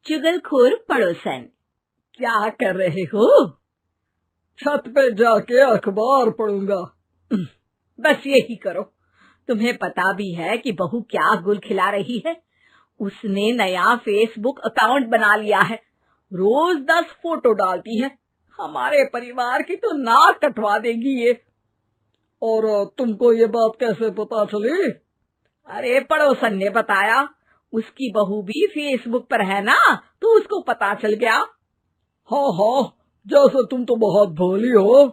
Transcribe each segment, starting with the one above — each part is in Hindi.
चुगलखोर पड़ोसन। क्या कर रहे हो? छत पे जाके अखबार पढ़ूंगा। बस यही करो। तुम्हें पता भी है कि बहू क्या गुल खिला रही है? उसने नया फेसबुक अकाउंट बना लिया है। रोज 10 फोटो डालती है। हमारे परिवार की तो नाक कटवा देगी ये। और तुमको ये बात कैसे पता चली? अरे पड़ोसन ने बताया। उसकी बहू भी फेसबुक पर है ना, तो उसको पता चल गया। हाँ हाँ, जैसे तुम तो बहुत भोली हो।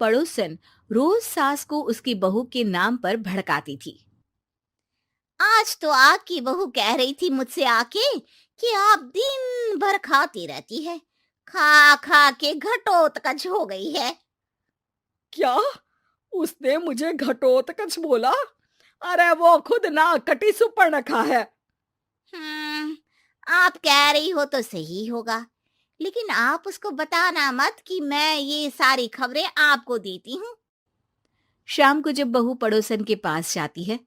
पड़ोसन रोज सास को उसकी बहू के नाम पर भड़काती थी। आज तो आपकी बहू कह रही थी मुझसे आके कि आप दिन भर खाती रहती है, खा खा के घटोत्कच हो गई है। क्या? उसने मुझे घटोत्कच बोला? अरे वो खुद ना कटी सुपर्णखा है। आप कह रही हो तो सही होगा, लेकिन आप उसको बताना मत कि मैं ये सारी खबरें आपको देती हूँ। शाम को जब बहू पड़ोसन के पास जाती है,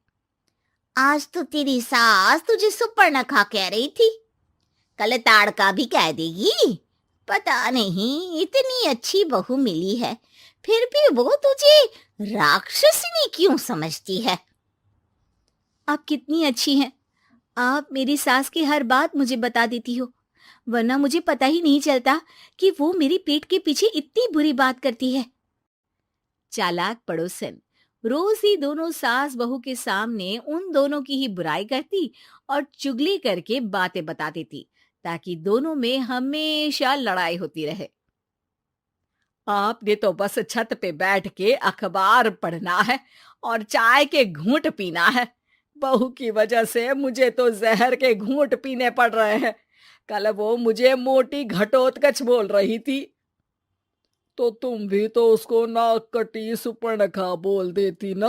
आज तो तेरी सास तुझे सुपर्णखा कह रही थी, कल ताड़का भी कह देगी। पता नहीं इतनी अच्छी बहू मिली है, फिर भी वो तुझे राक्षसनी क्यों समझती है? आप कितनी अच्छी हैं। आप मेरी सास की हर बात मुझे बता देती हो, वरना मुझे पता ही नहीं चलता कि वो मेरी पीठ के पीछे इतनी बुरी बात करती है। चालाक पड़ोसन रोज ही दोनों सास बहू के सामने उन दोनों की ही बुराई करती और चुगली करके बातें बता देती, ताकि दोनों में हमेशा लड़ाई होती रहे। आपने तो बस छत पे बैठ के अखबार पढ़ना है और चाय के घूंट पीना है। बहू की वजह से मुझे तो जहर के घूंट पीने पड़ रहे हैं। कल वो मुझे मोटी घटोत्कच बोल रही थी। तो तुम भी तो उसको नाक कटी सुपर्णखा बोल देती ना।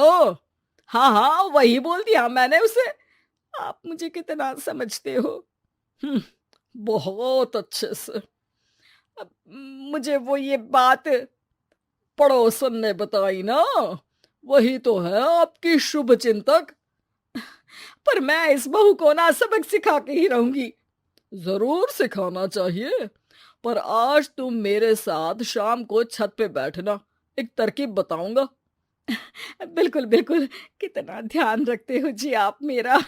हाँ हाँ, वही बोल दिया मैंने उसे। आप मुझे कितना समझते हो। बहुत अच्छे से। अब मुझे वो ये बात पड़ोसन ने बताई ना, वही तो है आपकी शुभ चिंतक। पर मैं इस बहू को ना सबक सिखा के ही रहूंगी। जरूर सिखाना चाहिए, पर आज तुम मेरे साथ शाम को छत पे बैठना, एक तरकीब बताऊंगा। बिल्कुल बिल्कुल, कितना ध्यान रखते हो जी आप मेरा।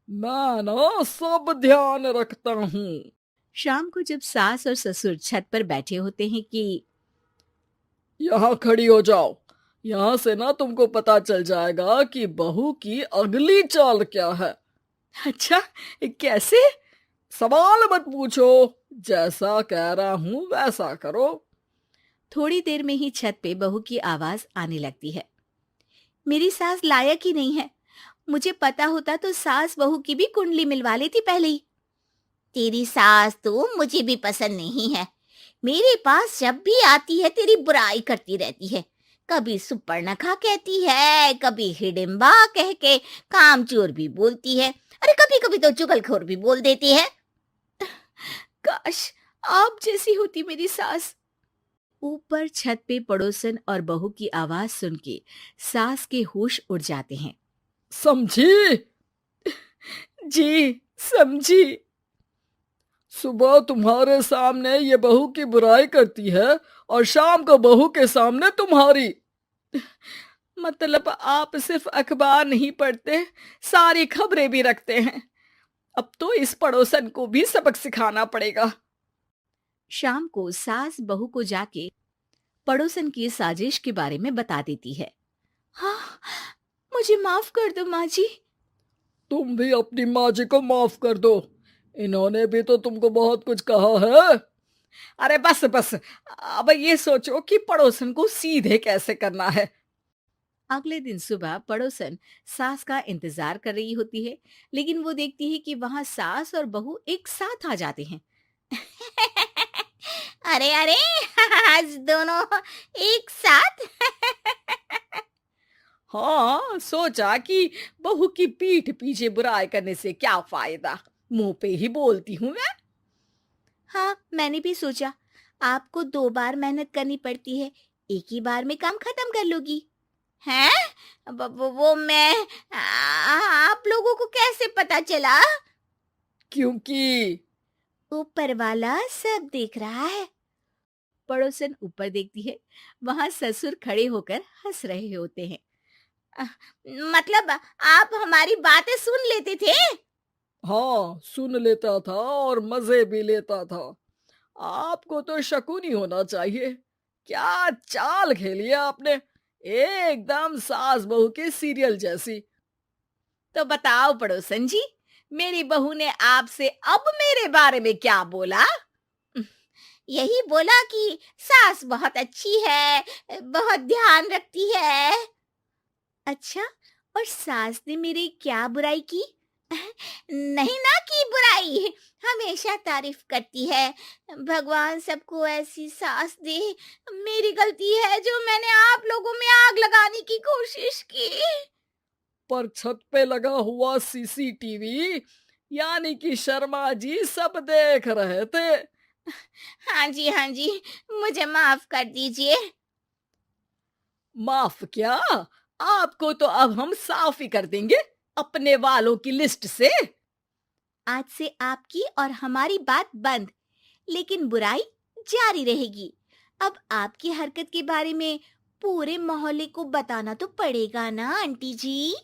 मैं ना सब ध्यान रखता हूँ। शाम को जब सास और ससुर छत पर बैठे होते हैं कि यहाँ खड़ी हो जाओ, यहाँ से ना तुमको पता चल जाएगा कि बहू की अगली चाल क्या है। अच्छा, कैसे? सवाल मत पूछो, जैसा कह रहा हूं वैसा करो। थोड़ी देर में ही छत पे बहू की आवाज आने लगती है। मेरी सास लायक ही नहीं है। मुझे पता होता तो सास बहू की भी कुंडली मिलवा लेती पहले ही। तेरी सास तो मुझे भी पसंद नहीं है। मेरे पास जब भी आती है तेरी बुराई करती रहती है। कभी सुपर्णखा कहती है, कभी हिडिंबा कह के कामचोर भी बोलती है, अरे कभी कभी तो चुगलखोर भी बोल देती है। काश आप जैसी होती मेरी सास। ऊपर छत पे पड़ोसन और बहू की आवाज सुन के सास के होश उड़ जाते हैं। समझी? जी समझी। सुबह तुम्हारे सामने ये बहू की बुराई करती है और शाम को बहू के सामने तुम्हारी। मतलब आप सिर्फ अखबार नहीं पढ़ते, सारी खबरें भी रखते हैं। अब तो इस पड़ोसन को भी सबक सिखाना पड़ेगा। शाम को सास बहू को जाके पड़ोसन की साजिश के बारे में बता देती है। हाँ, मुझे माफ कर दो माँ जी। तुम भी अपनी माँ जी को माफ कर दो, इन्होंने भी तो तुमको बहुत कुछ कहा है। अरे बस बस, अब ये सोचो कि पड़ोसन को सीधे कैसे करना है। अगले दिन सुबह पड़ोसन सास का इंतजार कर रही होती है, लेकिन वो देखती है कि वहां सास और बहू एक साथ आ जाते हैं। अरे अरे, आज दोनों एक साथ। हाँ, सोचा कि बहू की पीठ पीछे बुराई करने से क्या फायदा, मुंह पे ही बोलती हूँ मैं। हाँ, मैंने भी सोचा आपको 2 बार मेहनत करनी पड़ती है, एक ही बार में काम खत्म कर लोगी। हैं? वो मैं आप लोगों को कैसे पता चला? क्योंकि ऊपर वाला सब देख रहा है। पड़ोसन ऊपर देखती है, वहां ससुर खड़े होकर हंस रहे होते हैं। मतलब आप हमारी बातें सुन लेते थे? हाँ, सुन लेता था और मजे भी लेता था। आपको तो शकुनी होना चाहिए। क्या चाल खेली है आपने, एकदम सास बहू के सीरियल जैसी। तो बताओ पड़ोसन जी, मेरी बहू ने आपसे अब मेरे बारे में क्या बोला? यही बोला कि सास बहुत अच्छी है, बहुत ध्यान रखती है। अच्छा, और सास ने मेरी क्या बुराई की? नहीं ना की बुराई, हमेशा तारीफ करती है। भगवान सबको ऐसी सास दे। मेरी गलती है जो मैंने आप लोगों में आग लगाने की कोशिश की। पर छत पे लगा हुआ सीसीटीवी यानी कि शर्मा जी सब देख रहे थे। हाँ जी, मुझे माफ कर दीजिए। माफ क्या? आपको तो अब हम साफ ही कर देंगे अपने वालों की लिस्ट से। आज से आपकी और हमारी बात बंद, लेकिन बुराई जारी रहेगी। अब आपकी हरकत के बारे में पूरे मोहल्ले को बताना तो पड़ेगा ना आंटी जी।